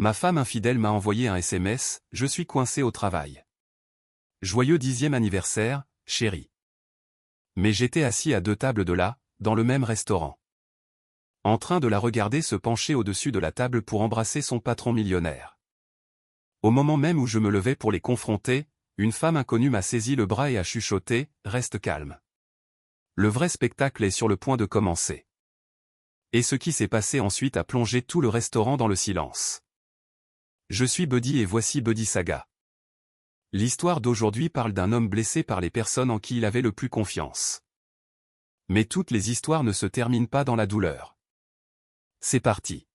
Ma femme infidèle m'a envoyé un SMS, je suis coincé au travail. Joyeux 10e anniversaire, chérie. Mais j'étais assis à 2 tables de là, dans le même restaurant. En train de la regarder se pencher au-dessus de la table pour embrasser son patron millionnaire. Au moment même où je me levais pour les confronter, une femme inconnue m'a saisi le bras et a chuchoté « Reste calme. Le vrai spectacle est sur le point de commencer. » Et ce qui s'est passé ensuite a plongé tout le restaurant dans le silence. Je suis Buddy et voici Buddy Saga. L'histoire d'aujourd'hui parle d'un homme blessé par les personnes en qui il avait le plus confiance. Mais toutes les histoires ne se terminent pas dans la douleur. C'est parti.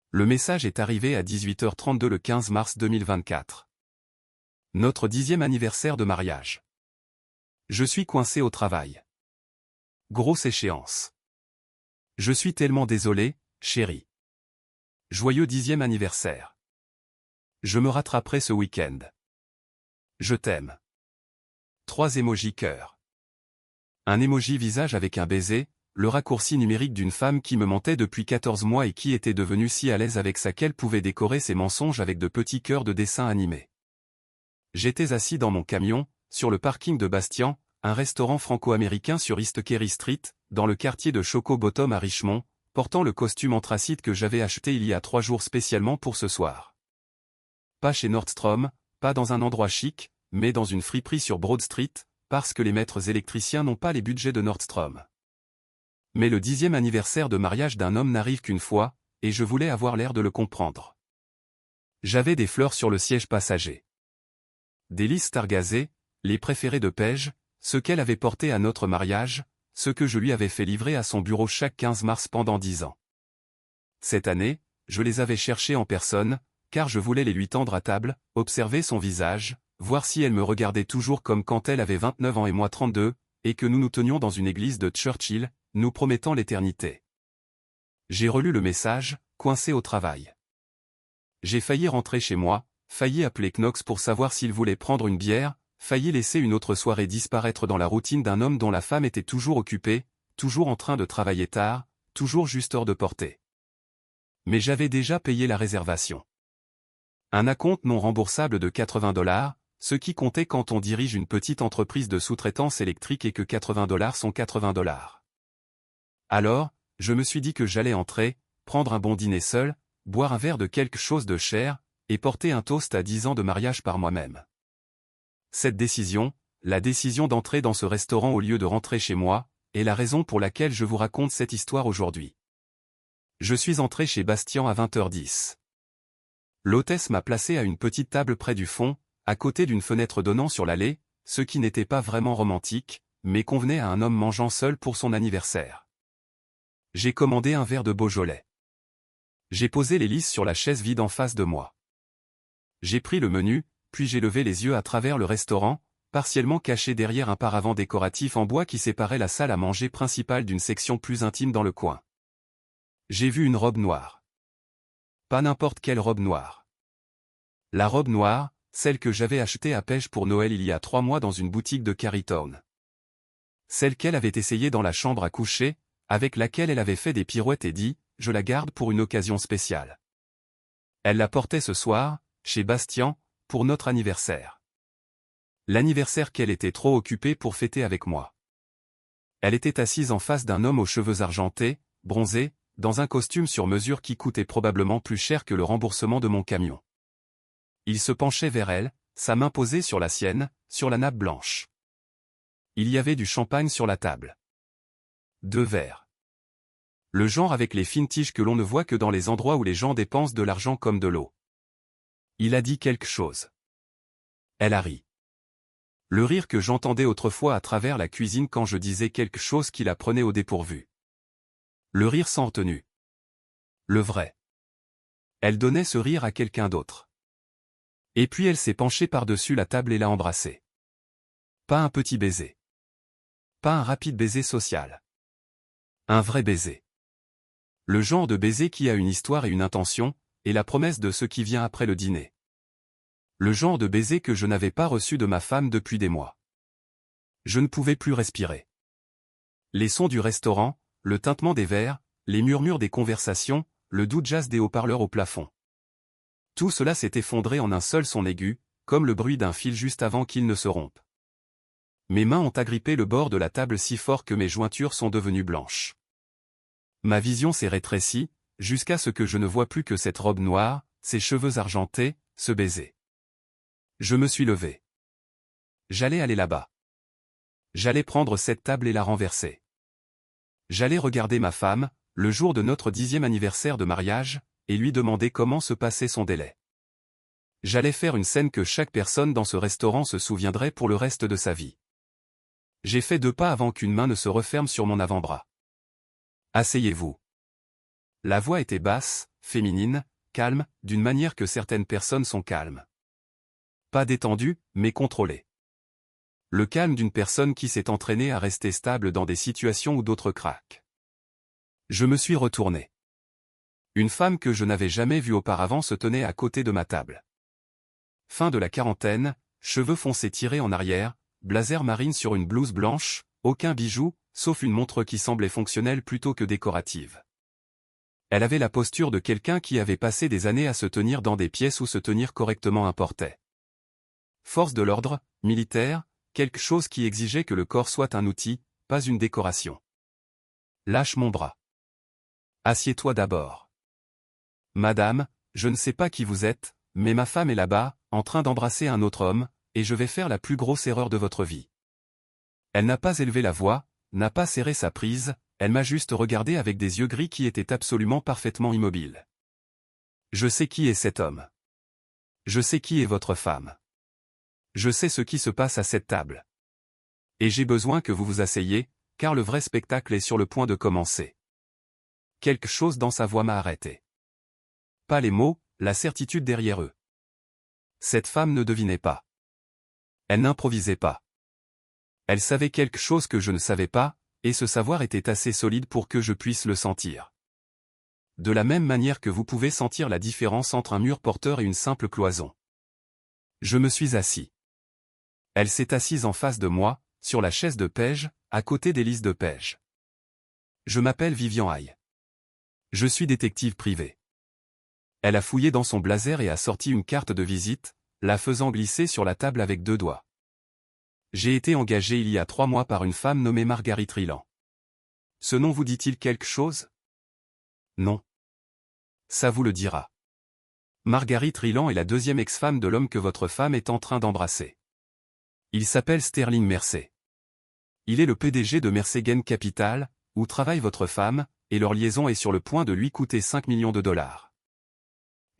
Le message est arrivé à 18h32 le 15 mars 2024. Notre 10e anniversaire de mariage. Je suis coincé au travail. Grosse échéance. Je suis tellement désolé, chérie. Joyeux 10e anniversaire. Je me rattraperai ce week-end. Je t'aime. 3 émojis cœur. Un émoji visage avec un baiser, le raccourci numérique d'une femme qui me mentait depuis 14 mois et qui était devenue si à l'aise avec ça qu'elle pouvait décorer ses mensonges avec de petits cœurs de dessin animé. J'étais assis dans mon camion, sur le parking de Bastian, un restaurant franco-américain sur East Kerry Street, dans le quartier de Choco Bottom à Richmond, portant le costume anthracite que j'avais acheté il y a 3 jours spécialement pour ce soir. Pas chez Nordstrom, pas dans un endroit chic, mais dans une friperie sur Broad Street, parce que les maîtres électriciens n'ont pas les budgets de Nordstrom. Mais le 10e anniversaire de mariage d'un homme n'arrive qu'une fois, et je voulais avoir l'air de le comprendre. J'avais des fleurs sur le siège passager. Des lys stargazés, les préférés de Paige, ceux qu'elle avait portés à notre mariage, ceux que je lui avais fait livrer à son bureau chaque 15 mars pendant 10 ans. Cette année, je les avais cherchés en personne, car je voulais les lui tendre à table, observer son visage, voir si elle me regardait toujours comme quand elle avait 29 ans et moi 32, et que nous nous tenions dans une église de Churchill, nous promettant l'éternité. J'ai relu le message, coincé au travail. J'ai failli rentrer chez moi, failli appeler Knox pour savoir s'il voulait prendre une bière, failli laisser une autre soirée disparaître dans la routine d'un homme dont la femme était toujours occupée, toujours en train de travailler tard, toujours juste hors de portée. Mais j'avais déjà payé la réservation. Un acompte non remboursable de $80, ce qui comptait quand on dirige une petite entreprise de sous-traitance électrique et que $80 sont $80. Alors, je me suis dit que j'allais entrer, prendre un bon dîner seul, boire un verre de quelque chose de cher, et porter un toast à 10 ans de mariage par moi-même. Cette décision, la décision d'entrer dans ce restaurant au lieu de rentrer chez moi, est la raison pour laquelle je vous raconte cette histoire aujourd'hui. Je suis entré chez Bastian à 20h10. L'hôtesse m'a placé à une petite table près du fond, à côté d'une fenêtre donnant sur l'allée, ce qui n'était pas vraiment romantique, mais convenait à un homme mangeant seul pour son anniversaire. J'ai commandé un verre de Beaujolais. J'ai posé les lys sur la chaise vide en face de moi. J'ai pris le menu, puis j'ai levé les yeux à travers le restaurant, partiellement caché derrière un paravent décoratif en bois qui séparait la salle à manger principale d'une section plus intime dans le coin. J'ai vu une robe noire. Pas n'importe quelle robe noire. La robe noire, celle que j'avais achetée à Paige pour Noël il y a 3 mois dans une boutique de Carytown. Celle qu'elle avait essayée dans la chambre à coucher, avec laquelle elle avait fait des pirouettes et dit « Je la garde pour une occasion spéciale ». Elle la portait ce soir, chez Bastian, pour notre anniversaire. L'anniversaire qu'elle était trop occupée pour fêter avec moi. Elle était assise en face d'un homme aux cheveux argentés, bronzé, dans un costume sur mesure qui coûtait probablement plus cher que le remboursement de mon camion. Il se penchait vers elle, sa main posée sur la sienne, sur la nappe blanche. Il y avait du champagne sur la table. 2 verres. Le genre avec les fines tiges que l'on ne voit que dans les endroits où les gens dépensent de l'argent comme de l'eau. Il a dit quelque chose. Elle a ri. Le rire que j'entendais autrefois à travers la cuisine quand je disais quelque chose qui la prenait au dépourvu. Le rire sans retenue. Le vrai. Elle donnait ce rire à quelqu'un d'autre. Et puis elle s'est penchée par-dessus la table et l'a embrassé. Pas un petit baiser. Pas un rapide baiser social. Un vrai baiser. Le genre de baiser qui a une histoire et une intention, et la promesse de ce qui vient après le dîner. Le genre de baiser que je n'avais pas reçu de ma femme depuis des mois. Je ne pouvais plus respirer. Les sons du restaurant, le tintement des verres, les murmures des conversations, le doux jazz des haut-parleurs au plafond. Tout cela s'est effondré en un seul son aigu, comme le bruit d'un fil juste avant qu'il ne se rompe. Mes mains ont agrippé le bord de la table si fort que mes jointures sont devenues blanches. Ma vision s'est rétrécie, jusqu'à ce que je ne vois plus que cette robe noire, ses cheveux argentés, ce baiser. Je me suis levé. J'allais aller là-bas. J'allais prendre cette table et la renverser. J'allais regarder ma femme, le jour de notre 10e anniversaire de mariage, et lui demander comment se passait son délai. J'allais faire une scène que chaque personne dans ce restaurant se souviendrait pour le reste de sa vie. J'ai fait 2 pas avant qu'une main ne se referme sur mon avant-bras. Asseyez-vous. La voix était basse, féminine, calme, d'une manière que certaines personnes sont calmes. Pas détendue, mais contrôlée. Le calme d'une personne qui s'est entraînée à rester stable dans des situations où d'autres craquent. Je me suis retourné. Une femme que je n'avais jamais vue auparavant se tenait à côté de ma table. Fin de la quarantaine, cheveux foncés tirés en arrière, blazer marine sur une blouse blanche, aucun bijou, sauf une montre qui semblait fonctionnelle plutôt que décorative. Elle avait la posture de quelqu'un qui avait passé des années à se tenir dans des pièces où se tenir correctement importait. Force de l'ordre, militaire, quelque chose qui exigeait que le corps soit un outil, pas une décoration. Lâche mon bras. Assieds-toi d'abord. Madame, je ne sais pas qui vous êtes, mais ma femme est là-bas, en train d'embrasser un autre homme, et je vais faire la plus grosse erreur de votre vie. Elle n'a pas élevé la voix, n'a pas serré sa prise, elle m'a juste regardé avec des yeux gris qui étaient absolument parfaitement immobiles. Je sais qui est cet homme. Je sais qui est votre femme. Je sais ce qui se passe à cette table. Et j'ai besoin que vous vous asseyiez, car le vrai spectacle est sur le point de commencer. Quelque chose dans sa voix m'a arrêté. Pas les mots, la certitude derrière eux. Cette femme ne devinait pas. Elle n'improvisait pas. Elle savait quelque chose que je ne savais pas, et ce savoir était assez solide pour que je puisse le sentir. De la même manière que vous pouvez sentir la différence entre un mur porteur et une simple cloison. Je me suis assis. Elle s'est assise en face de moi, sur la chaise de Page, à côté d'Élise de Page. Je m'appelle Vivian Haye. Je suis détective privé. Elle a fouillé dans son blazer et a sorti une carte de visite, la faisant glisser sur la table avec 2 doigts. J'ai été engagé il y a 3 mois par une femme nommée Marguerite Rilan. Ce nom vous dit-il quelque chose? Non. Ça vous le dira. Marguerite Rilan est la 2e ex-femme de l'homme que votre femme est en train d'embrasser. Il s'appelle Sterling Mersey. Il est le PDG de Mersey Capital, où travaille votre femme, et leur liaison est sur le point de lui coûter 5 millions de dollars.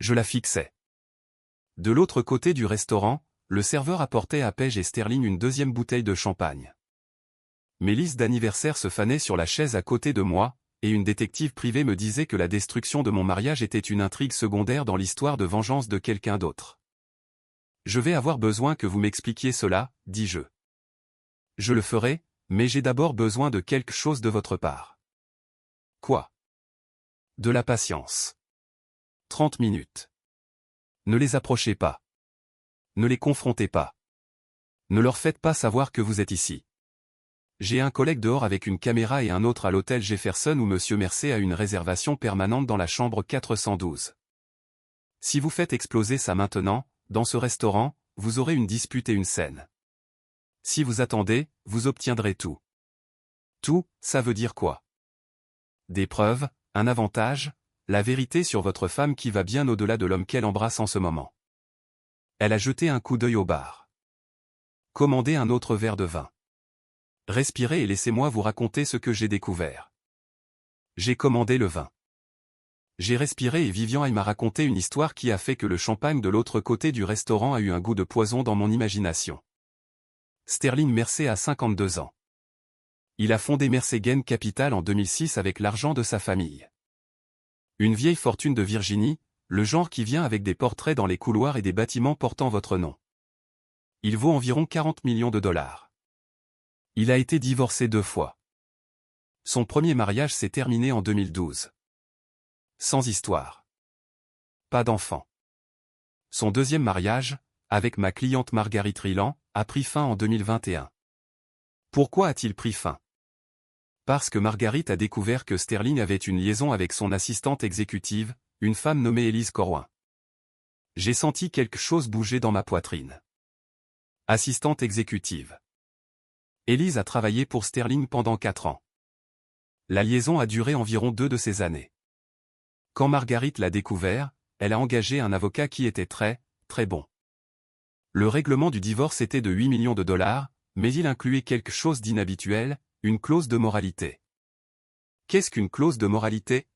Je la fixais. De l'autre côté du restaurant, le serveur apportait à Page et Sterling une 2e bouteille de champagne. Mes listes d'anniversaire se fanaient sur la chaise à côté de moi, et une détective privée me disait que la destruction de mon mariage était une intrigue secondaire dans l'histoire de vengeance de quelqu'un d'autre. Je vais avoir besoin que vous m'expliquiez cela, dis-je. Je le ferai, mais j'ai d'abord besoin de quelque chose de votre part. Quoi? De la patience. 30 minutes. Ne les approchez pas. Ne les confrontez pas. Ne leur faites pas savoir que vous êtes ici. J'ai un collègue dehors avec une caméra et un autre à l'hôtel Jefferson où Monsieur Mersey a une réservation permanente dans la chambre 412. Si vous faites exploser ça maintenant, dans ce restaurant, vous aurez une dispute et une scène. Si vous attendez, vous obtiendrez tout. Tout, ça veut dire quoi? Des preuves, un avantage, la vérité sur votre femme qui va bien au-delà de l'homme qu'elle embrasse en ce moment. Elle a jeté un coup d'œil au bar. Commandez un autre verre de vin. Respirez et laissez-moi vous raconter ce que j'ai découvert. J'ai commandé le vin. J'ai respiré et Vivian Haye m'a raconté une histoire qui a fait que le champagne de l'autre côté du restaurant a eu un goût de poison dans mon imagination. Sterling Mersey a 52 ans. Il a fondé Mersey Capital en 2006 avec l'argent de sa famille. Une vieille fortune de Virginie, le genre qui vient avec des portraits dans les couloirs et des bâtiments portant votre nom. Il vaut environ 40 millions de dollars. Il a été divorcé 2 fois. Son premier mariage s'est terminé en 2012. Sans histoire. Pas d'enfant. Son deuxième mariage, avec ma cliente Marguerite Rilan, a pris fin en 2021. Pourquoi a-t-il pris fin? Parce que Marguerite a découvert que Sterling avait une liaison avec son assistante exécutive, une femme nommée Élise Corwin. J'ai senti quelque chose bouger dans ma poitrine. Assistante exécutive. Élise a travaillé pour Sterling pendant 4 ans. La liaison a duré environ 2 de ces années. Quand Marguerite l'a découvert, elle a engagé un avocat qui était très, très bon. Le règlement du divorce était de 8 millions de dollars, mais il incluait quelque chose d'inhabituel, une clause de moralité. Qu'est-ce qu'une clause de moralité?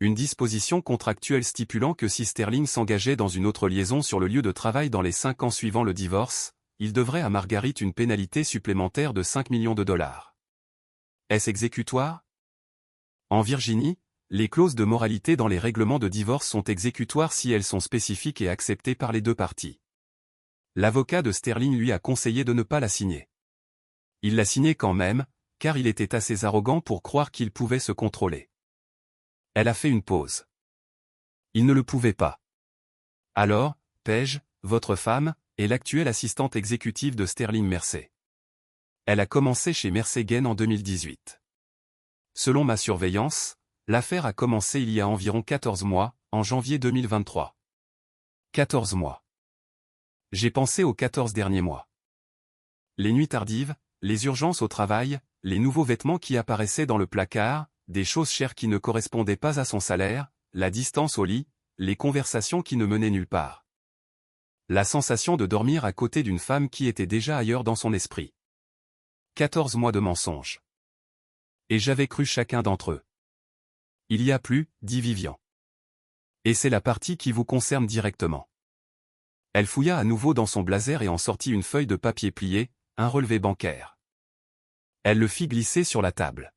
Une disposition contractuelle stipulant que si Sterling s'engageait dans une autre liaison sur le lieu de travail dans les 5 ans suivant le divorce, il devrait à Marguerite une pénalité supplémentaire de 5 millions de dollars. Est-ce exécutoire? En Virginie, les clauses de moralité dans les règlements de divorce sont exécutoires si elles sont spécifiques et acceptées par les deux parties. L'avocat de Sterling lui a conseillé de ne pas la signer. Il l'a signée quand même, car il était assez arrogant pour croire qu'il pouvait se contrôler. Elle a fait une pause. Il ne le pouvait pas. Alors, Paige, votre femme, est l'actuelle assistante exécutive de Sterling Mersey. Elle a commencé chez Mersey Gain en 2018. Selon ma surveillance, l'affaire a commencé il y a environ 14 mois, en janvier 2023. 14 mois. J'ai pensé aux 14 derniers mois. Les nuits tardives, les urgences au travail, les nouveaux vêtements qui apparaissaient dans le placard, des choses chères qui ne correspondaient pas à son salaire, la distance au lit, les conversations qui ne menaient nulle part. La sensation de dormir à côté d'une femme qui était déjà ailleurs dans son esprit. 14 mois de mensonges. Et j'avais cru chacun d'entre eux. Il y a plus, dit Vivian. Et c'est la partie qui vous concerne directement. Elle fouilla à nouveau dans son blazer et en sortit une feuille de papier pliée, un relevé bancaire. Elle le fit glisser sur la table.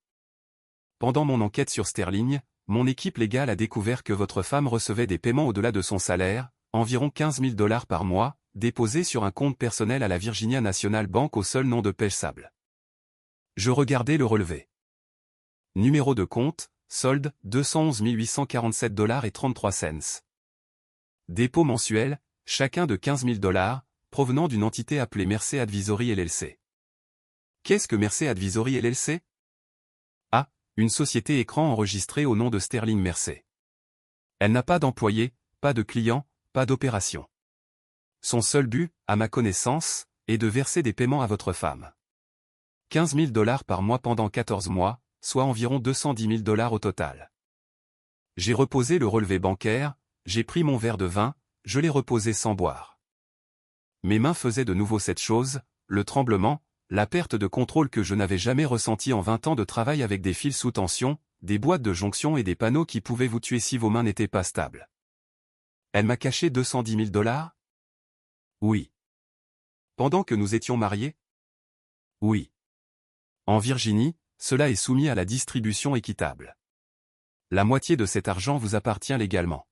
Pendant mon enquête sur Sterling, mon équipe légale a découvert que votre femme recevait des paiements au-delà de son salaire, environ 15 000 $ par mois, déposés sur un compte personnel à la Virginia National Bank au seul nom de Paige Sable. Je regardais le relevé. Numéro de compte, solde, 211 847 $33. Dépôt mensuel, chacun de 15 000 $, provenant d'une entité appelée Mersey Advisory LLC. Qu'est-ce que Mersey Advisory LLC? A. Une société écran enregistrée au nom de Sterling Mersey. Elle n'a pas d'employés, pas de clients, pas d'opération. Son seul but, à ma connaissance, est de verser des paiements à votre femme. 15 000 $ par mois pendant 14 mois, soit environ 210 000 $ au total. J'ai reposé le relevé bancaire, j'ai pris mon verre de vin, je l'ai reposé sans boire. Mes mains faisaient de nouveau cette chose, le tremblement, la perte de contrôle que je n'avais jamais ressenti en 20 ans de travail avec des fils sous tension, des boîtes de jonction et des panneaux qui pouvaient vous tuer si vos mains n'étaient pas stables. Elle m'a caché 210 000 $? Oui. Pendant que nous étions mariés? Oui. En Virginie, cela est soumis à la distribution équitable. La moitié de cet argent vous appartient légalement.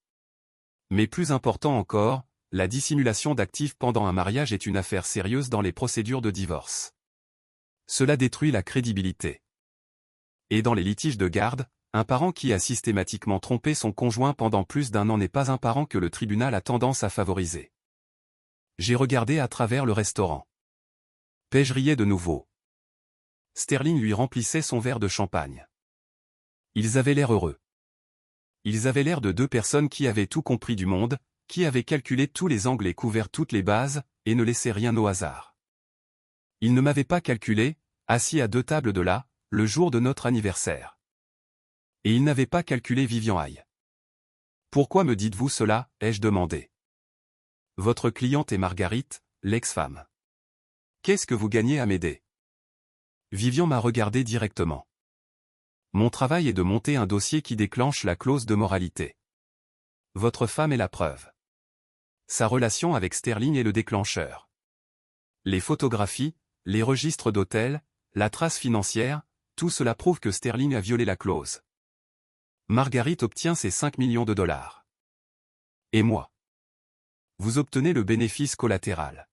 Mais plus important encore, la dissimulation d'actifs pendant un mariage est une affaire sérieuse dans les procédures de divorce. Cela détruit la crédibilité. Et dans les litiges de garde, un parent qui a systématiquement trompé son conjoint pendant plus d'1 an n'est pas un parent que le tribunal a tendance à favoriser. J'ai regardé à travers le restaurant. Paige riait de nouveau. Sterling lui remplissait son verre de champagne. Ils avaient l'air heureux. Ils avaient l'air de 2 personnes qui avaient tout compris du monde, qui avaient calculé tous les angles et couvert toutes les bases, et ne laissaient rien au hasard. Ils ne m'avaient pas calculé, assis à 2 tables de là, le jour de notre anniversaire. Et ils n'avaient pas calculé Vivian Hay. Pourquoi me dites-vous cela, ai-je demandé. Votre cliente est Marguerite, l'ex-femme. Qu'est-ce que vous gagnez à m'aider? Vivian m'a regardé directement. Mon travail est de monter un dossier qui déclenche la clause de moralité. Votre femme est la preuve. Sa relation avec Sterling est le déclencheur. Les photographies, les registres d'hôtel, la trace financière, tout cela prouve que Sterling a violé la clause. Marguerite obtient ses 5 millions de $. Et moi? Vous obtenez le bénéfice collatéral.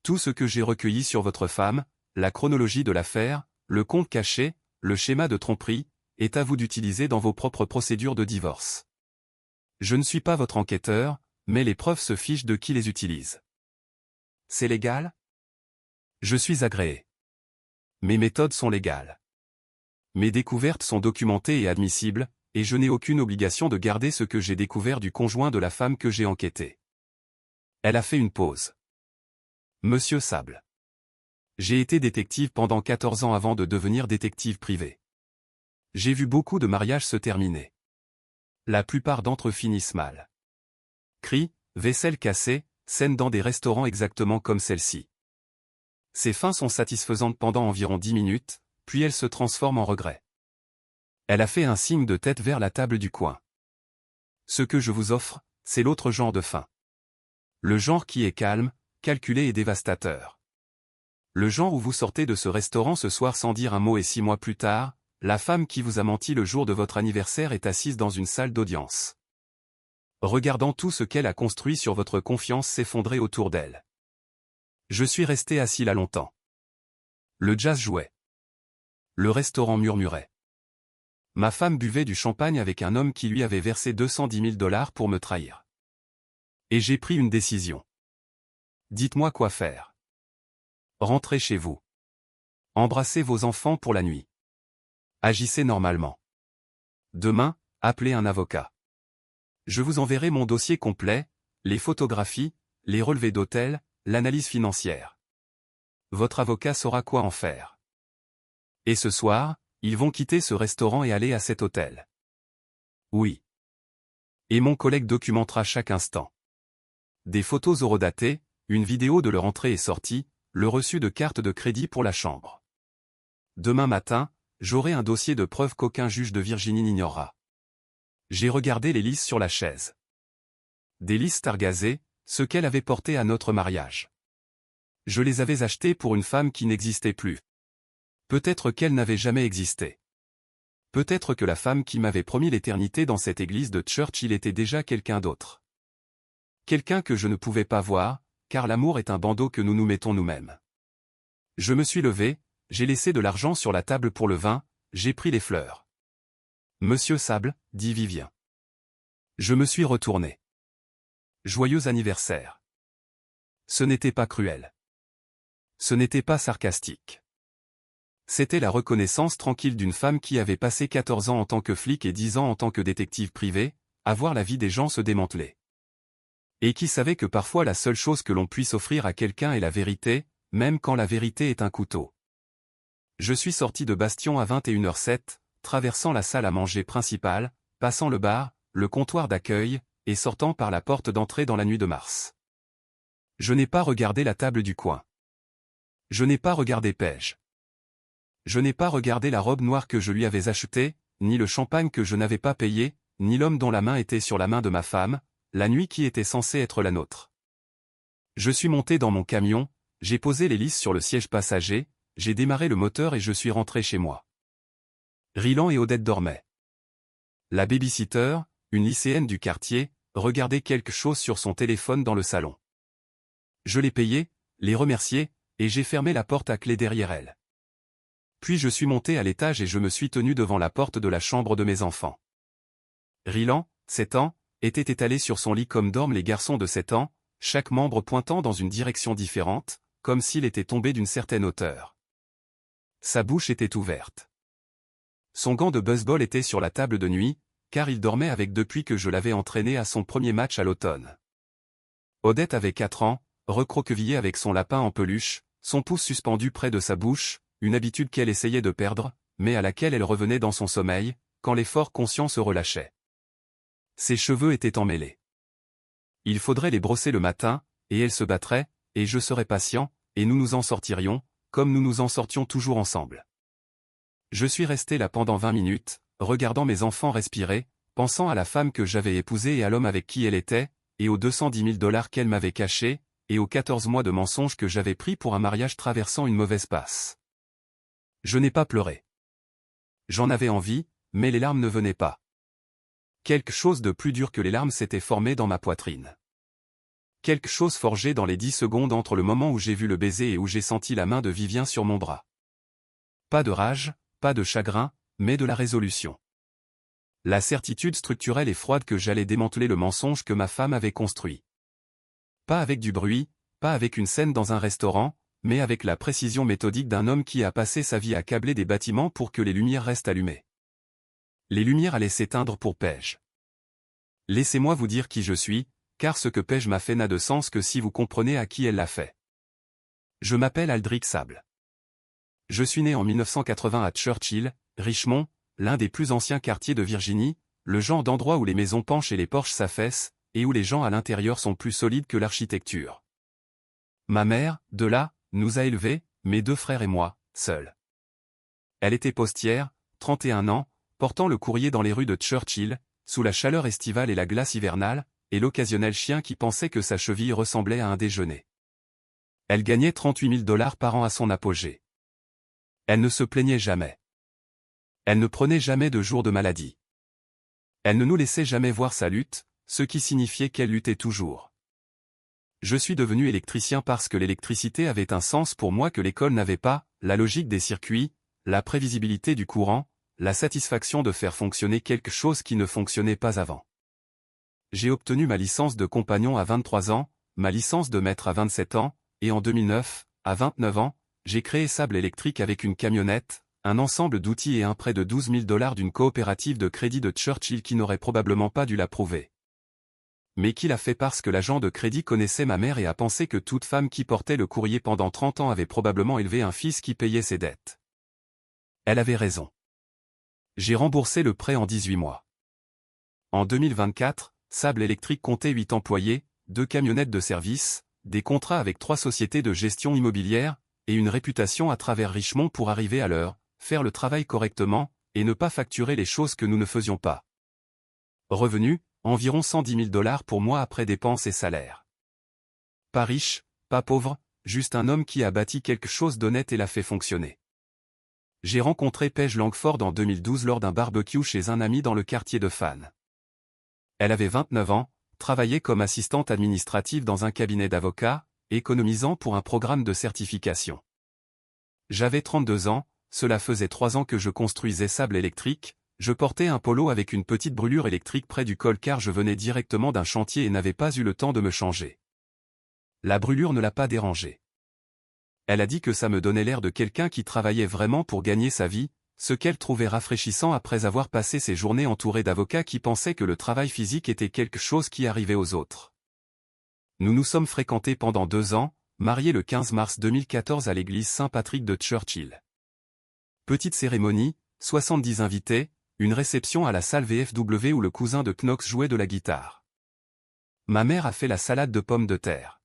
Tout ce que j'ai recueilli sur votre femme, la chronologie de l'affaire, le compte caché, le schéma de tromperie, est à vous d'utiliser dans vos propres procédures de divorce. Je ne suis pas votre enquêteur, mais les preuves se fichent de qui les utilise. C'est légal? Je suis agréé. Mes méthodes sont légales. Mes découvertes sont documentées et admissibles, et je n'ai aucune obligation de garder ce que j'ai découvert du conjoint de la femme que j'ai enquêtée. Elle a fait une pause. Monsieur Sable. J'ai été détective pendant 14 ans avant de devenir détective privé. J'ai vu beaucoup de mariages se terminer. La plupart d'entre eux finissent mal. Cris, vaisselle cassée, scènes dans des restaurants exactement comme celle-ci. Ces fins sont satisfaisantes pendant environ 10 minutes, puis elles se transforment en regret. Elle a fait un signe de tête vers la table du coin. Ce que je vous offre, c'est l'autre genre de fin. Le genre qui est calme, calculé et dévastateur. Le genre où vous sortez de ce restaurant ce soir sans dire un mot et 6 mois plus tard, la femme qui vous a menti le jour de votre anniversaire est assise dans une salle d'audience. Regardant tout ce qu'elle a construit sur votre confiance s'effondrer autour d'elle. Je suis resté assis là longtemps. Le jazz jouait. Le restaurant murmurait. Ma femme buvait du champagne avec un homme qui lui avait versé 210 000 $ pour me trahir. Et j'ai pris une décision. Dites-moi quoi faire. Rentrez chez vous. Embrassez vos enfants pour la nuit. Agissez normalement. Demain, appelez un avocat. Je vous enverrai mon dossier complet, les photographies, les relevés d'hôtel, l'analyse financière. Votre avocat saura quoi en faire. Et ce soir, ils vont quitter ce restaurant et aller à cet hôtel. Oui. Et mon collègue documentera chaque instant. Des photos horodatées, une vidéo de leur entrée et sortie, le reçu de carte de crédit pour la chambre. Demain matin, j'aurai un dossier de preuves qu'aucun juge de Virginie n'ignorera. J'ai regardé les lisses sur la chaise. Des lisses targazées, ce qu'elle avait porté à notre mariage. Je les avais achetées pour une femme qui n'existait plus. Peut-être qu'elle n'avait jamais existé. Peut-être que la femme qui m'avait promis l'éternité dans cette église de Churchill était déjà quelqu'un d'autre. Quelqu'un que je ne pouvais pas voir, car l'amour est un bandeau que nous nous mettons nous-mêmes. Je me suis levé, j'ai laissé de l'argent sur la table pour le vin, j'ai pris les fleurs. Monsieur Sable, dit Vivien. Je me suis retourné. Joyeux anniversaire. Ce n'était pas cruel. Ce n'était pas sarcastique. C'était la reconnaissance tranquille d'une femme qui avait passé 14 ans en tant que flic et 10 ans en tant que détective privé, à voir la vie des gens se démanteler. Et qui savait que parfois la seule chose que l'on puisse offrir à quelqu'un est la vérité, même quand la vérité est un couteau. Je suis sorti de Bastion à 21h07, traversant la salle à manger principale, passant le bar, le comptoir d'accueil, et sortant par la porte d'entrée dans la nuit de mars. Je n'ai pas regardé la table du coin. Je n'ai pas regardé Paige. Je n'ai pas regardé la robe noire que je lui avais achetée, ni le champagne que je n'avais pas payé, ni l'homme dont la main était sur la main de ma femme, la nuit qui était censée être la nôtre. Je suis monté dans mon camion, j'ai posé les lisses sur le siège passager, j'ai démarré le moteur et je suis rentré chez moi. Rylan et Odette dormaient. La babysitter, une lycéenne du quartier, regardait quelque chose sur son téléphone dans le salon. Je l'ai payé, les remercié, et j'ai fermé la porte à clé derrière elle. Puis je suis monté à l'étage et je me suis tenu devant la porte de la chambre de mes enfants. Rylan, 7 ans, était étalé sur son lit comme dorment les garçons de 7 ans, chaque membre pointant dans une direction différente, comme s'il était tombé d'une certaine hauteur. Sa bouche était ouverte. Son gant de baseball était sur la table de nuit, car il dormait avec depuis que je l'avais entraîné à son premier match à l'automne. Odette avait 4 ans, recroquevillée avec son lapin en peluche, son pouce suspendu près de sa bouche, une habitude qu'elle essayait de perdre, mais à laquelle elle revenait dans son sommeil, quand l'effort conscient se relâchait. Ses cheveux étaient emmêlés. Il faudrait les brosser le matin, et elle se battrait, et je serais patient, et nous nous en sortirions, comme nous nous en sortions toujours ensemble. Je suis resté là pendant 20 minutes, regardant mes enfants respirer, pensant à la femme que j'avais épousée et à l'homme avec qui elle était, et aux 210 000 $ qu'elle m'avait cachés, et aux 14 mois de mensonges que j'avais pris pour un mariage traversant une mauvaise passe. Je n'ai pas pleuré. J'en avais envie, mais les larmes ne venaient pas. Quelque chose de plus dur que les larmes s'était formé dans ma poitrine. Quelque chose forgé dans les 10 secondes entre le moment où j'ai vu le baiser et où j'ai senti la main de Vivien sur mon bras. Pas de rage, pas de chagrin, mais de la résolution. La certitude structurelle et froide que j'allais démanteler le mensonge que ma femme avait construit. Pas avec du bruit, pas avec une scène dans un restaurant, mais avec la précision méthodique d'un homme qui a passé sa vie à câbler des bâtiments pour que les lumières restent allumées. Les lumières allaient s'éteindre pour Paige. Laissez-moi vous dire qui je suis, car ce que Paige m'a fait n'a de sens que si vous comprenez à qui elle l'a fait. Je m'appelle Aldric Sable. Je suis né en 1980 à Churchill, Richmond, l'un des plus anciens quartiers de Virginie, le genre d'endroit où les maisons penchent et les porches s'affaissent, et où les gens à l'intérieur sont plus solides que l'architecture. Ma mère, de là, nous a élevés, mes 2 frères et moi, seuls. Elle était postière, 31 ans, portant le courrier dans les rues de Churchill, sous la chaleur estivale et la glace hivernale, et l'occasionnel chien qui pensait que sa cheville ressemblait à un déjeuner. Elle gagnait 38 000 $ par an à son apogée. Elle ne se plaignait jamais. Elle ne prenait jamais de jours de maladie. Elle ne nous laissait jamais voir sa lutte, ce qui signifiait qu'elle luttait toujours. Je suis devenu électricien parce que l'électricité avait un sens pour moi que l'école n'avait pas, la logique des circuits, la prévisibilité du courant, la satisfaction de faire fonctionner quelque chose qui ne fonctionnait pas avant. J'ai obtenu ma licence de compagnon à 23 ans, ma licence de maître à 27 ans, et en 2009, à 29 ans, j'ai créé Sable Électrique avec une camionnette, un ensemble d'outils et un prêt de 12 000 $ d'une coopérative de crédit de Churchill qui n'aurait probablement pas dû l'approuver. Mais qui l'a fait parce que l'agent de crédit connaissait ma mère et a pensé que toute femme qui portait le courrier pendant 30 ans avait probablement élevé un fils qui payait ses dettes. Elle avait raison. J'ai remboursé le prêt en 18 mois. En 2024, Sable Électrique comptait 8 employés, 2 camionnettes de service, des contrats avec 3 sociétés de gestion immobilière, et une réputation à travers Richmond pour arriver à l'heure, faire le travail correctement, et ne pas facturer les choses que nous ne faisions pas. Revenus, environ 110 000 $ pour moi après dépenses et salaires. Pas riche, pas pauvre, juste un homme qui a bâti quelque chose d'honnête et l'a fait fonctionner. J'ai rencontré Paige Langford en 2012 lors d'un barbecue chez un ami dans le quartier de Fan. Elle avait 29 ans, travaillait comme assistante administrative dans un cabinet d'avocats, économisant pour un programme de certification. J'avais 32 ans, cela faisait 3 ans que je construisais Sable Électrique, je portais un polo avec une petite brûlure électrique près du col car je venais directement d'un chantier et n'avais pas eu le temps de me changer. La brûlure ne l'a pas dérangée. Elle a dit que ça me donnait l'air de quelqu'un qui travaillait vraiment pour gagner sa vie, ce qu'elle trouvait rafraîchissant après avoir passé ses journées entourée d'avocats qui pensaient que le travail physique était quelque chose qui arrivait aux autres. Nous nous sommes fréquentés pendant 2 ans, mariés le 15 mars 2014 à l'église Saint-Patrick de Churchill. Petite cérémonie, 70 invités, une réception à la salle VFW où le cousin de Knox jouait de la guitare. Ma mère a fait la salade de pommes de terre.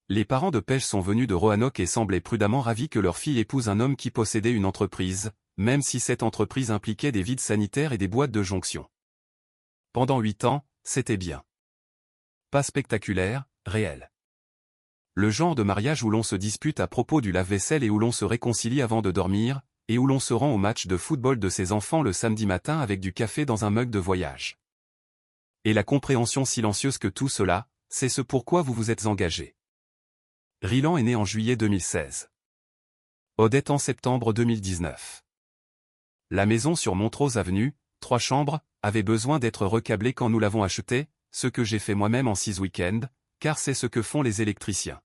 Les parents de Paige sont venus de Roanoke et semblaient prudemment ravis que leur fille épouse un homme qui possédait une entreprise, même si cette entreprise impliquait des vides sanitaires et des boîtes de jonction. Pendant 8 ans, c'était bien. Pas spectaculaire, réel. Le genre de mariage où l'on se dispute à propos du lave-vaisselle et où l'on se réconcilie avant de dormir, et où l'on se rend au match de football de ses enfants le samedi matin avec du café dans un mug de voyage. Et la compréhension silencieuse que tout cela, c'est ce pourquoi vous vous êtes engagé. Rylan est né en juillet 2016. Odette en septembre 2019. La maison sur Montrose Avenue, 3 chambres, avait besoin d'être recablée quand nous l'avons achetée, ce que j'ai fait moi-même en 6 week-ends, car c'est ce que font les électriciens.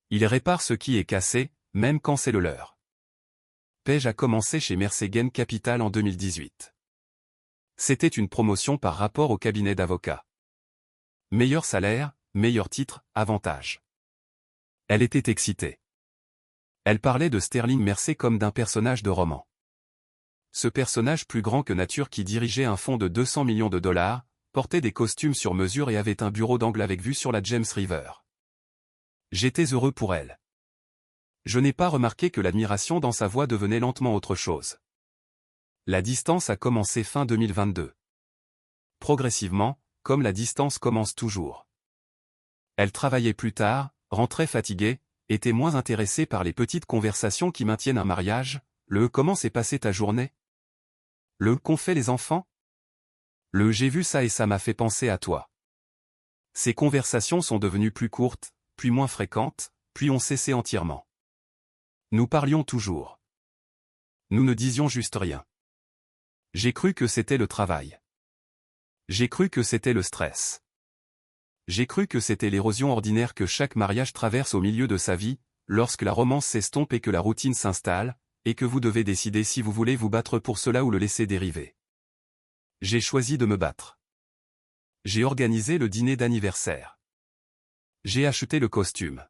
Ils réparent ce qui est cassé, même quand c'est le leur. Paige a commencé chez Mercegen Capital en 2018. C'était une promotion par rapport au cabinet d'avocats. Meilleur salaire, meilleur titre, avantage. Elle était excitée. Elle parlait de Sterling Mercer comme d'un personnage de roman. Ce personnage plus grand que nature qui dirigeait un fonds de 200 millions de $, portait des costumes sur mesure et avait un bureau d'angle avec vue sur la James River. J'étais heureux pour elle. Je n'ai pas remarqué que l'admiration dans sa voix devenait lentement autre chose. La distance a commencé fin 2022. Progressivement, comme la distance commence toujours. Elle travaillait plus tard, rentrait fatiguée, était moins intéressée par les petites conversations qui maintiennent un mariage, comment s'est passée ta journée? Qu'ont fait les enfants? J'ai vu ça et ça m'a fait penser à toi. Ces conversations sont devenues plus courtes, puis moins fréquentes, puis ont cessé entièrement. Nous parlions toujours. Nous ne disions juste rien. J'ai cru que c'était le travail. J'ai cru que c'était le stress. J'ai cru que c'était l'érosion ordinaire que chaque mariage traverse au milieu de sa vie, lorsque la romance s'estompe et que la routine s'installe, et que vous devez décider si vous voulez vous battre pour cela ou le laisser dériver. J'ai choisi de me battre. J'ai organisé le dîner d'anniversaire. J'ai acheté le costume.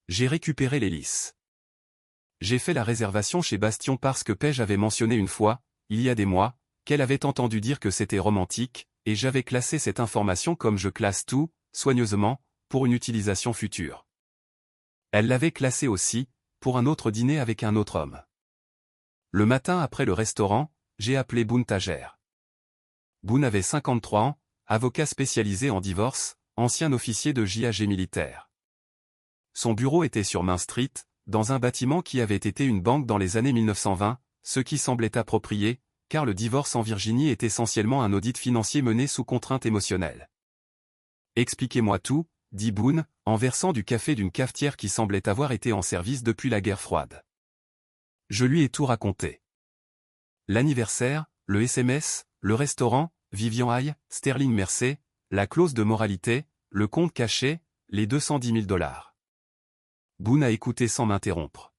J'ai récupéré les lisses. J'ai fait la réservation chez Bastion parce que Paige avait mentionné une fois, il y a des mois, qu'elle avait entendu dire que c'était romantique, et j'avais classé cette information comme je classe tout, soigneusement, pour une utilisation future. Elle l'avait classé aussi, pour un autre dîner avec un autre homme. Le matin après le restaurant, j'ai appelé Boone Tajer. Boone avait 53 ans, avocat spécialisé en divorce, ancien officier de JAG militaire. Son bureau était sur Main Street, dans un bâtiment qui avait été une banque dans les années 1920, ce qui semblait approprié, car le divorce en Virginie est essentiellement un audit financier mené sous contrainte émotionnelle. Expliquez-moi tout, dit Boone, en versant du café d'une cafetière qui semblait avoir été en service depuis la guerre froide. Je lui ai tout raconté. L'anniversaire, le SMS, le restaurant, Vivian High, Sterling Mercé, la clause de moralité, le compte caché, les 210 000 $. Boone a écouté sans m'interrompre.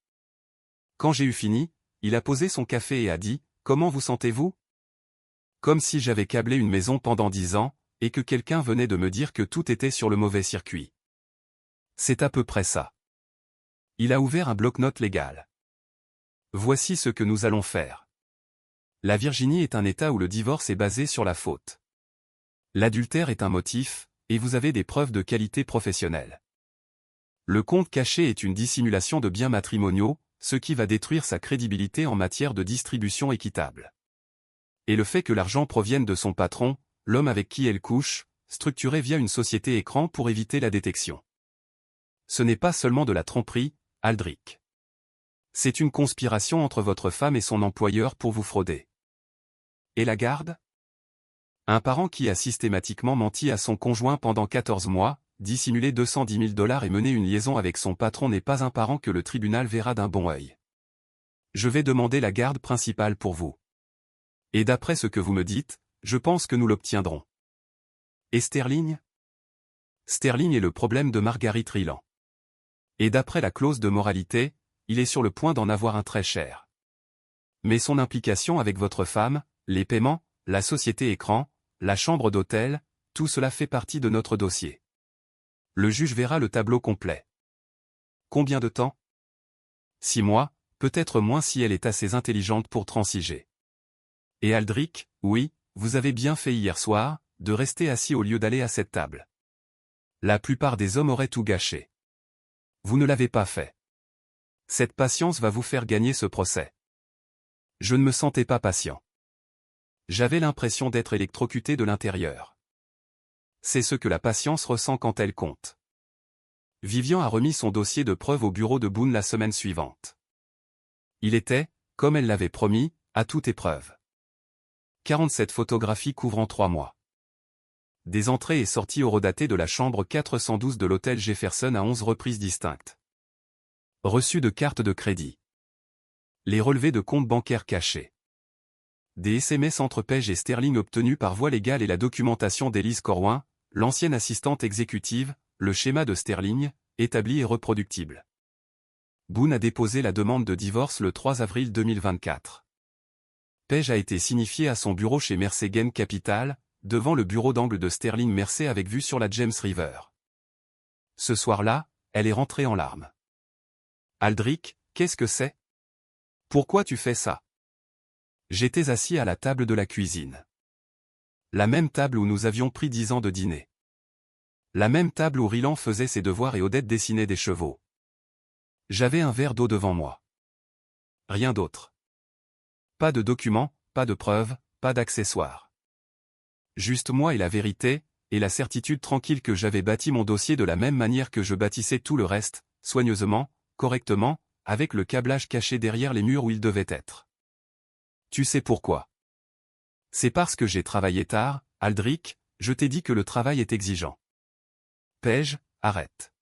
Quand j'ai eu fini, il a posé son café et a dit « Comment vous sentez-vous » Comme si j'avais câblé une maison pendant 10 ans, et que quelqu'un venait de me dire que tout était sur le mauvais circuit. C'est à peu près ça. Il a ouvert un bloc-notes légal. Voici ce que nous allons faire. La Virginie est un État où le divorce est basé sur la faute. L'adultère est un motif, et vous avez des preuves de qualité professionnelle. Le compte caché est une dissimulation de biens matrimoniaux, ce qui va détruire sa crédibilité en matière de distribution équitable. Et le fait que l'argent provienne de son patron, l'homme avec qui elle couche, structuré via une société écran pour éviter la détection. Ce n'est pas seulement de la tromperie, Aldrich. C'est une conspiration entre votre femme et son employeur pour vous frauder. Et la garde ? Un parent qui a systématiquement menti à son conjoint pendant 14 mois, dissimulé 210 000 $ et mené une liaison avec son patron n'est pas un parent que le tribunal verra d'un bon œil. Je vais demander la garde principale pour vous. Et d'après ce que vous me dites, je pense que nous l'obtiendrons. Et Sterling ? Sterling est le problème de Marguerite Ryland. Et d'après la clause de moralité, il est sur le point d'en avoir un très cher. Mais son implication avec votre femme, les paiements, la société écran, la chambre d'hôtel, tout cela fait partie de notre dossier. Le juge verra le tableau complet. Combien de temps ? 6 mois, peut-être moins si elle est assez intelligente pour transiger. Et Aldrich, oui, vous avez bien fait hier soir, de rester assis au lieu d'aller à cette table. La plupart des hommes auraient tout gâché. Vous ne l'avez pas fait. Cette patience va vous faire gagner ce procès. Je ne me sentais pas patient. J'avais l'impression d'être électrocuté de l'intérieur. C'est ce que la patience ressent quand elle compte. Vivian a remis son dossier de preuve au bureau de Boone la semaine suivante. Il était, comme elle l'avait promis, à toute épreuve. 47 photographies couvrant 3 mois. Des entrées et sorties horodatées de la chambre 412 de l'hôtel Jefferson à 11 reprises distinctes. Reçu de cartes de crédit. Les relevés de comptes bancaires cachés. Des SMS entre Paige et Sterling obtenus par voie légale et la documentation d'Élise Corwin, l'ancienne assistante exécutive, le schéma de Sterling, établi et reproductible. Boone a déposé la demande de divorce le 3 avril 2024. Paige a été signifiée à son bureau chez Mercegain Capital, devant le bureau d'angle de Sterling Mercé avec vue sur la James River. Ce soir-là, elle est rentrée en larmes. Aldrich, qu'est-ce que c'est ? Pourquoi tu fais ça ? J'étais assis à la table de la cuisine. La même table où nous avions pris 10 ans de dîner. La même table où Ryland faisait ses devoirs et Odette dessinait des chevaux. J'avais un verre d'eau devant moi. Rien d'autre. Pas de documents, pas de preuves, pas d'accessoires. Juste moi et la vérité, et la certitude tranquille que j'avais bâti mon dossier de la même manière que je bâtissais tout le reste, soigneusement, correctement, avec le câblage caché derrière les murs où il devait être. Tu sais pourquoi ? C'est parce que j'ai travaillé tard, Aldrich, je t'ai dit que le travail est exigeant. Paige, arrête.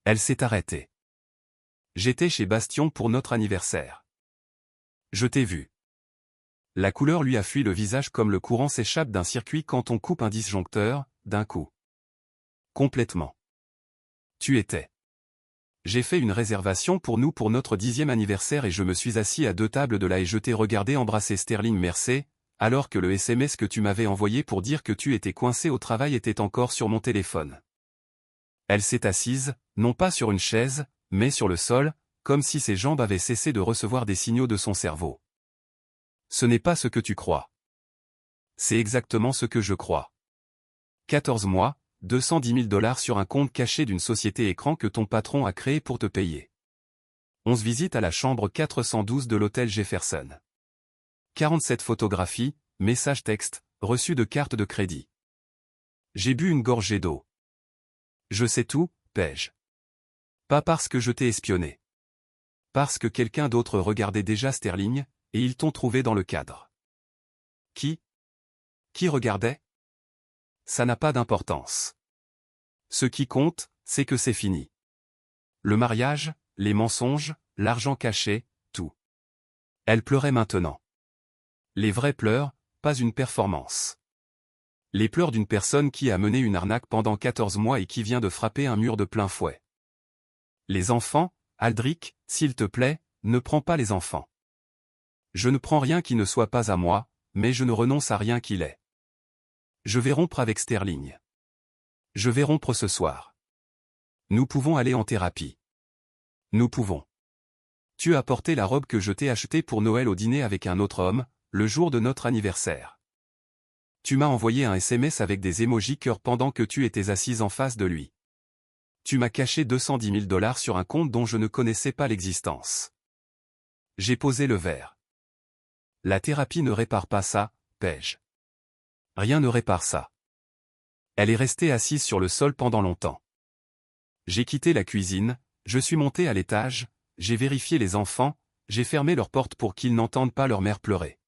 Elle s'est arrêtée. J'étais chez Bastion pour notre anniversaire. Je t'ai vu. La couleur lui a fui le visage comme le courant s'échappe d'un circuit quand on coupe un disjoncteur, d'un coup. Complètement. Tu étais. J'ai fait une réservation pour nous pour notre 10e anniversaire et je me suis assis à 2 tables de là et je t'ai regardé embrasser Sterling Mercé, alors que le SMS que tu m'avais envoyé pour dire que tu étais coincé au travail était encore sur mon téléphone. Elle s'est assise, non pas sur une chaise, mais sur le sol, comme si ses jambes avaient cessé de recevoir des signaux de son cerveau. Ce n'est pas ce que tu crois. C'est exactement ce que je crois. 14 mois, 210 000 $ sur un compte caché d'une société écran que ton patron a créé pour te payer. 11 visites à la chambre 412 de l'hôtel Jefferson. 47 photographies, messages textes, reçus de cartes de crédit. J'ai bu une gorgée d'eau. Je sais tout, Paige. Pas parce que je t'ai espionné. Parce que quelqu'un d'autre regardait déjà Sterling, et ils t'ont trouvé dans le cadre. Qui? Qui regardait? Ça n'a pas d'importance. Ce qui compte, c'est que c'est fini. Le mariage, les mensonges, l'argent caché, tout. Elle pleurait maintenant. Les vrais pleurs, pas une performance. Les pleurs d'une personne qui a mené une arnaque pendant 14 mois et qui vient de frapper un mur de plein fouet. Les enfants, Aldrich, s'il te plaît, ne prends pas les enfants. Je ne prends rien qui ne soit pas à moi, mais je ne renonce à rien qui l'est. Je vais rompre avec Sterling. Je vais rompre ce soir. Nous pouvons aller en thérapie. Nous pouvons. Tu as porté la robe que je t'ai achetée pour Noël au dîner avec un autre homme, le jour de notre anniversaire. Tu m'as envoyé un SMS avec des émojis cœur pendant que tu étais assise en face de lui. Tu m'as caché 210 000 $ sur un compte dont je ne connaissais pas l'existence. J'ai posé le verre. La thérapie ne répare pas ça, Paige. Rien ne répare ça. Elle est restée assise sur le sol pendant longtemps. J'ai quitté la cuisine, je suis monté à l'étage, j'ai vérifié les enfants, j'ai fermé leur porte pour qu'ils n'entendent pas leur mère pleurer.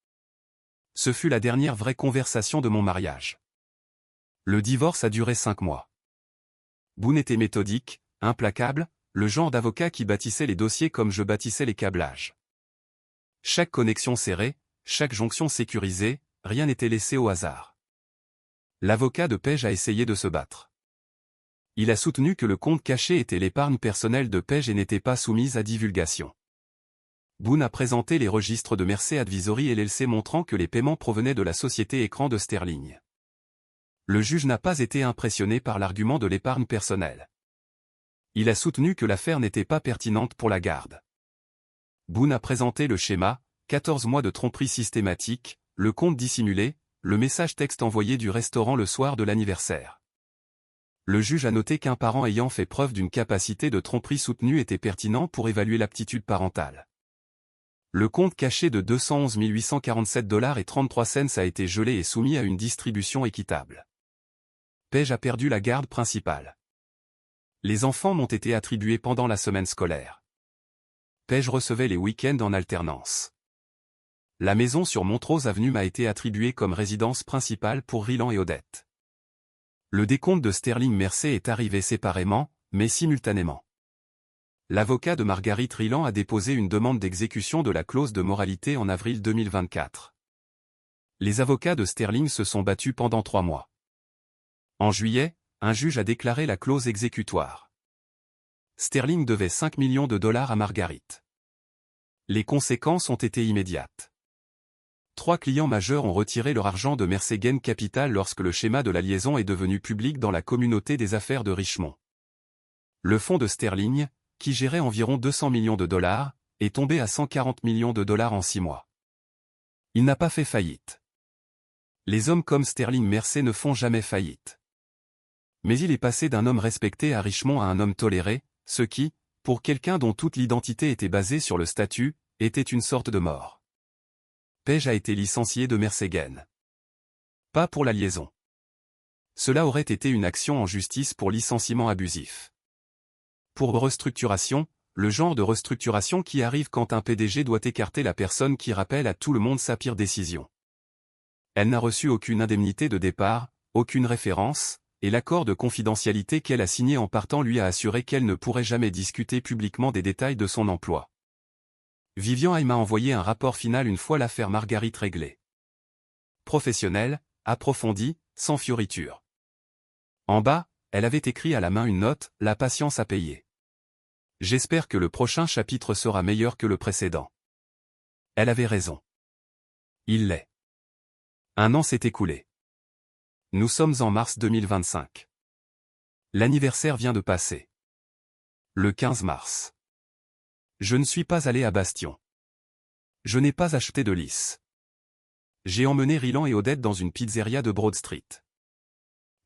Ce fut la dernière vraie conversation de mon mariage. Le divorce a duré 5 mois. Boone était méthodique, implacable, le genre d'avocat qui bâtissait les dossiers comme je bâtissais les câblages. Chaque connexion serrée, chaque jonction sécurisée, rien n'était laissé au hasard. L'avocat de Paige a essayé de se battre. Il a soutenu que le compte caché était l'épargne personnelle de Paige et n'était pas soumise à divulgation. Boone a présenté les registres de Mercer Advisory et LLC montrant que les paiements provenaient de la société écran de Sterling. Le juge n'a pas été impressionné par l'argument de l'épargne personnelle. Il a soutenu que l'affaire n'était pas pertinente pour la garde. Boone a présenté le schéma, 14 mois de tromperie systématique, le compte dissimulé, le message texte envoyé du restaurant le soir de l'anniversaire. Le juge a noté qu'un parent ayant fait preuve d'une capacité de tromperie soutenue était pertinent pour évaluer l'aptitude parentale. Le compte caché de 211 847 $ et 33 cents a été gelé et soumis à une distribution équitable. Paige a perdu la garde principale. Les enfants m'ont été attribués pendant la semaine scolaire. Paige recevait les week-ends en alternance. La maison sur Montrose Avenue m'a été attribuée comme résidence principale pour Ryland et Odette. Le décompte de Sterling Mercer est arrivé séparément, mais simultanément. L'avocat de Marguerite Ryland a déposé une demande d'exécution de la clause de moralité en avril 2024. Les avocats de Sterling se sont battus pendant 3 mois. En juillet, un juge a déclaré la clause exécutoire. Sterling devait 5 millions de $ à Marguerite. Les conséquences ont été immédiates. 3 clients majeurs ont retiré leur argent de Mercegain Capital lorsque le schéma de la liaison est devenu public dans la communauté des affaires de Richmond. Le fonds de Sterling, qui gérait environ 200 millions de $, est tombé à 140 millions de $ en 6 mois. Il n'a pas fait faillite. Les hommes comme Sterling Mercer ne font jamais faillite. Mais il est passé d'un homme respecté à Richmond à un homme toléré, ce qui, pour quelqu'un dont toute l'identité était basée sur le statut, était une sorte de mort. Paige a été licencié de Mercegain. Pas pour la liaison. Cela aurait été une action en justice pour licenciement abusif. Pour restructuration, le genre de restructuration qui arrive quand un PDG doit écarter la personne qui rappelle à tout le monde sa pire décision. Elle n'a reçu aucune indemnité de départ, aucune référence, et l'accord de confidentialité qu'elle a signé en partant lui a assuré qu'elle ne pourrait jamais discuter publiquement des détails de son emploi. Vivian Hay m'a envoyé un rapport final une fois l'affaire Marguerite réglée. Professionnel, approfondi, sans fioritures. En bas, elle avait écrit à la main une note, la patience à payer. J'espère que le prochain chapitre sera meilleur que le précédent. Elle avait raison. Il l'est. Un an s'est écoulé. Nous sommes en mars 2025. L'anniversaire vient de passer. Le 15 mars. Je ne suis pas allé à Bastion. Je n'ai pas acheté de lys. J'ai emmené Rylan et Odette dans une pizzeria de Broad Street.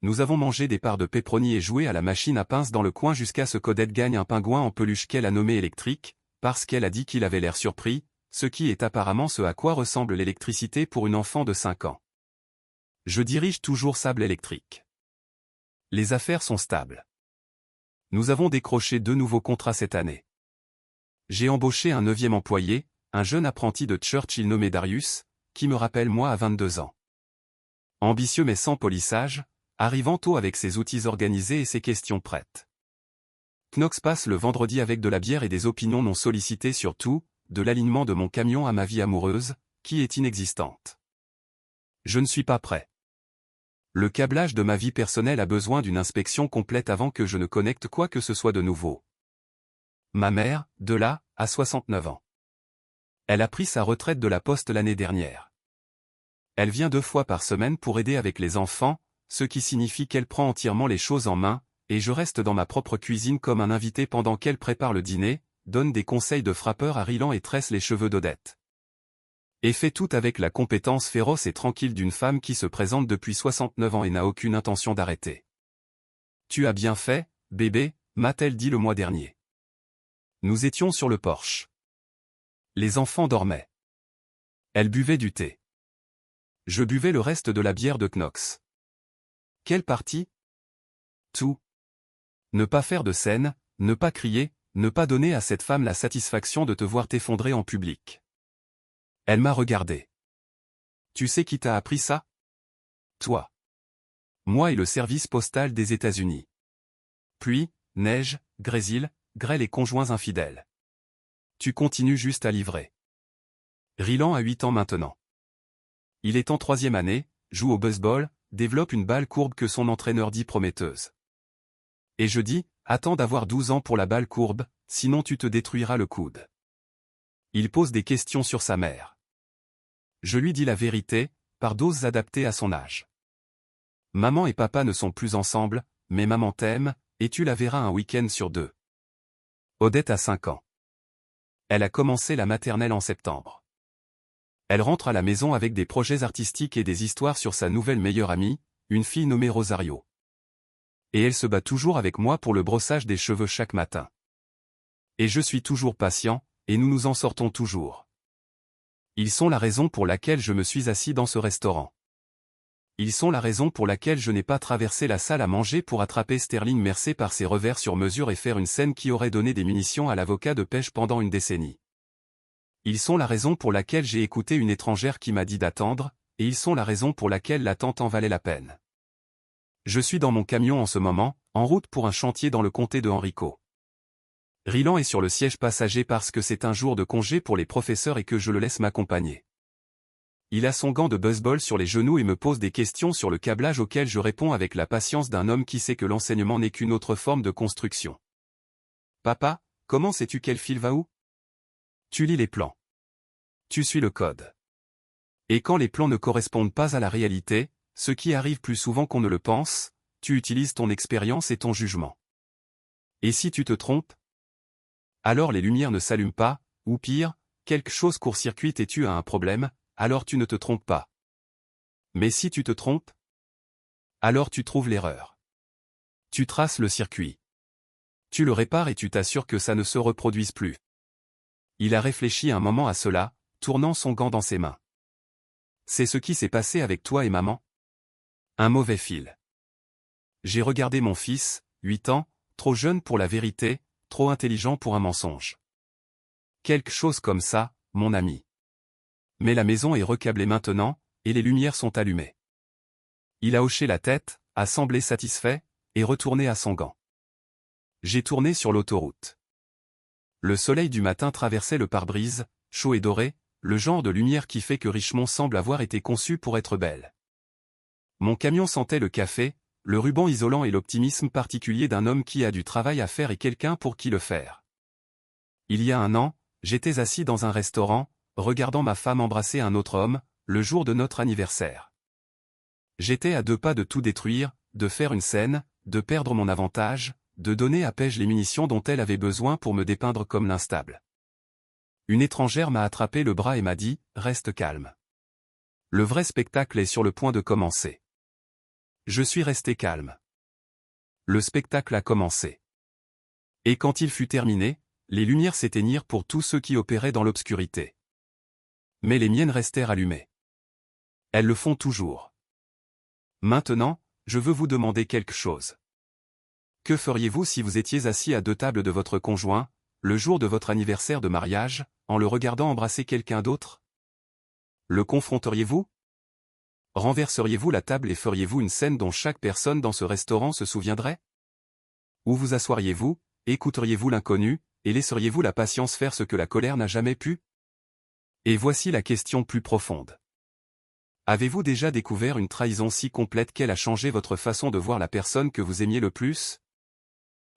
Nous avons mangé des parts de pepperoni et joué à la machine à pince dans le coin jusqu'à ce qu'Odette gagne un pingouin en peluche qu'elle a nommé électrique, parce qu'elle a dit qu'il avait l'air surpris, ce qui est apparemment ce à quoi ressemble l'électricité pour une enfant de 5 ans. Je dirige toujours Sable Électrique. Les affaires sont stables. Nous avons décroché 2 nouveaux contrats cette année. J'ai embauché un 9e employé, un jeune apprenti de Churchill nommé Darius, qui me rappelle moi à 22 ans. Ambitieux mais sans polissage, arrivant tôt avec ses outils organisés et ses questions prêtes. Knox passe le vendredi avec de la bière et des opinions non sollicitées sur tout, de l'alignement de mon camion à ma vie amoureuse, qui est inexistante. Je ne suis pas prêt. Le câblage de ma vie personnelle a besoin d'une inspection complète avant que je ne connecte quoi que ce soit de nouveau. Ma mère, de là, a 69 ans. Elle a pris sa retraite de la poste l'année dernière. Elle vient 2 fois par semaine pour aider avec les enfants, ce qui signifie qu'elle prend entièrement les choses en main, et je reste dans ma propre cuisine comme un invité pendant qu'elle prépare le dîner, donne des conseils de frappeur à Rylan et tresse les cheveux d'Odette. Et fait tout avec la compétence féroce et tranquille d'une femme qui se présente depuis 69 ans et n'a aucune intention d'arrêter. Tu as bien fait, bébé, m'a-t-elle dit le mois dernier. Nous étions sur le porche. Les enfants dormaient. Elle buvait du thé. Je buvais le reste de la bière de Knox. Quelle partie? Tout. Ne pas faire de scène, ne pas crier, ne pas donner à cette femme la satisfaction de te voir t'effondrer en public. Elle m'a regardé. Tu sais qui t'a appris ça? Toi. Moi et le service postal des États-Unis. Pluie, neige, grésil, grêle et conjoints infidèles. Tu continues juste à livrer. Rylan a 8 ans maintenant. Il est en 3e année, joue au baseball, développe une balle courbe que son entraîneur dit prometteuse. Et je dis, attends d'avoir 12 ans pour la balle courbe, sinon tu te détruiras le coude. Il pose des questions sur sa mère. Je lui dis la vérité, par doses adaptées à son âge. Maman et papa ne sont plus ensemble, mais maman t'aime, et tu la verras un week-end sur 2. Odette a 5 ans. Elle a commencé la maternelle en septembre. Elle rentre à la maison avec des projets artistiques et des histoires sur sa nouvelle meilleure amie, une fille nommée Rosario. Et elle se bat toujours avec moi pour le brossage des cheveux chaque matin. Et je suis toujours patient, et nous nous en sortons toujours. Ils sont la raison pour laquelle je me suis assis dans ce restaurant. Ils sont la raison pour laquelle je n'ai pas traversé la salle à manger pour attraper Sterling Mercé par ses revers sur mesure et faire une scène qui aurait donné des munitions à l'avocat de pêche pendant une décennie. Ils sont la raison pour laquelle j'ai écouté une étrangère qui m'a dit d'attendre, et ils sont la raison pour laquelle l'attente en valait la peine. Je suis dans mon camion en ce moment, en route pour un chantier dans le comté de Henrico. Rylan est sur le siège passager parce que c'est un jour de congé pour les professeurs et que je le laisse m'accompagner. Il a son gant de baseball sur les genoux et me pose des questions sur le câblage auquel je réponds avec la patience d'un homme qui sait que l'enseignement n'est qu'une autre forme de construction. Papa, comment sais-tu quel fil va où? Tu lis les plans. Tu suis le code. Et quand les plans ne correspondent pas à la réalité, ce qui arrive plus souvent qu'on ne le pense, tu utilises ton expérience et ton jugement. Et si tu te trompes? Alors les lumières ne s'allument pas, ou pire, quelque chose court-circuite et tu as un problème, alors tu ne te trompes pas. Mais si tu te trompes, alors tu trouves l'erreur. Tu traces le circuit. Tu le répares et tu t'assures que ça ne se reproduise plus. Il a réfléchi un moment à cela, tournant son gant dans ses mains. C'est ce qui s'est passé avec toi et maman? Un mauvais fil. J'ai regardé mon fils, 8 ans, trop jeune pour la vérité, trop intelligent pour un mensonge. Quelque chose comme ça, mon ami. Mais la maison est recablée maintenant, et les lumières sont allumées. Il a hoché la tête, a semblé satisfait, et retourné à son gant. J'ai tourné sur l'autoroute. Le soleil du matin traversait le pare-brise, chaud et doré, le genre de lumière qui fait que Richmond semble avoir été conçu pour être belle. Mon camion sentait le café, le ruban isolant et l'optimisme particulier d'un homme qui a du travail à faire et quelqu'un pour qui le faire. Il y a un an, j'étais assis dans un restaurant, regardant ma femme embrasser un autre homme, le jour de notre anniversaire. J'étais à 2 pas de tout détruire, de faire une scène, de perdre mon avantage, de donner à Paige les munitions dont elle avait besoin pour me dépeindre comme l'instable. Une étrangère m'a attrapé le bras et m'a dit « Reste calme. Le vrai spectacle est sur le point de commencer. » Je suis resté calme. Le spectacle a commencé. Et quand il fut terminé, les lumières s'éteignirent pour tous ceux qui opéraient dans l'obscurité. Mais les miennes restèrent allumées. Elles le font toujours. Maintenant, je veux vous demander quelque chose. Que feriez-vous si vous étiez assis à 2 tables de votre conjoint, le jour de votre anniversaire de mariage, en le regardant embrasser quelqu'un d'autre? Le confronteriez-vous? Renverseriez-vous la table et feriez-vous une scène dont chaque personne dans ce restaurant se souviendrait? Ou vous assoiriez-vous, écouteriez-vous l'inconnu, et laisseriez-vous la patience faire ce que la colère n'a jamais pu? Et voici la question plus profonde. Avez-vous déjà découvert une trahison si complète qu'elle a changé votre façon de voir la personne que vous aimiez le plus?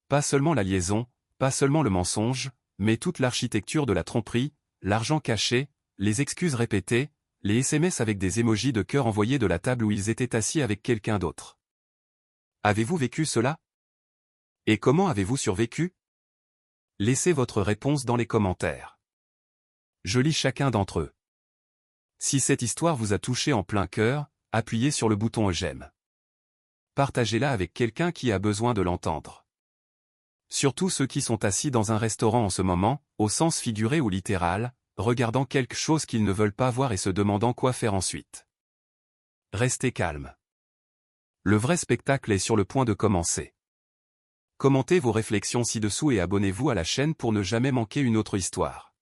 Pas seulement la liaison, pas seulement le mensonge, mais toute l'architecture de la tromperie, l'argent caché, les excuses répétées, les SMS avec des émojis de cœur envoyés de la table où ils étaient assis avec quelqu'un d'autre. Avez-vous vécu cela? Et comment avez-vous survécu? Laissez votre réponse dans les commentaires. Je lis chacun d'entre eux. Si cette histoire vous a touché en plein cœur, appuyez sur le bouton j'aime. Partagez-la avec quelqu'un qui a besoin de l'entendre. Surtout ceux qui sont assis dans un restaurant en ce moment, au sens figuré ou littéral, regardant quelque chose qu'ils ne veulent pas voir et se demandant quoi faire ensuite. Restez calme. Le vrai spectacle est sur le point de commencer. Commentez vos réflexions ci-dessous et abonnez-vous à la chaîne pour ne jamais manquer une autre histoire.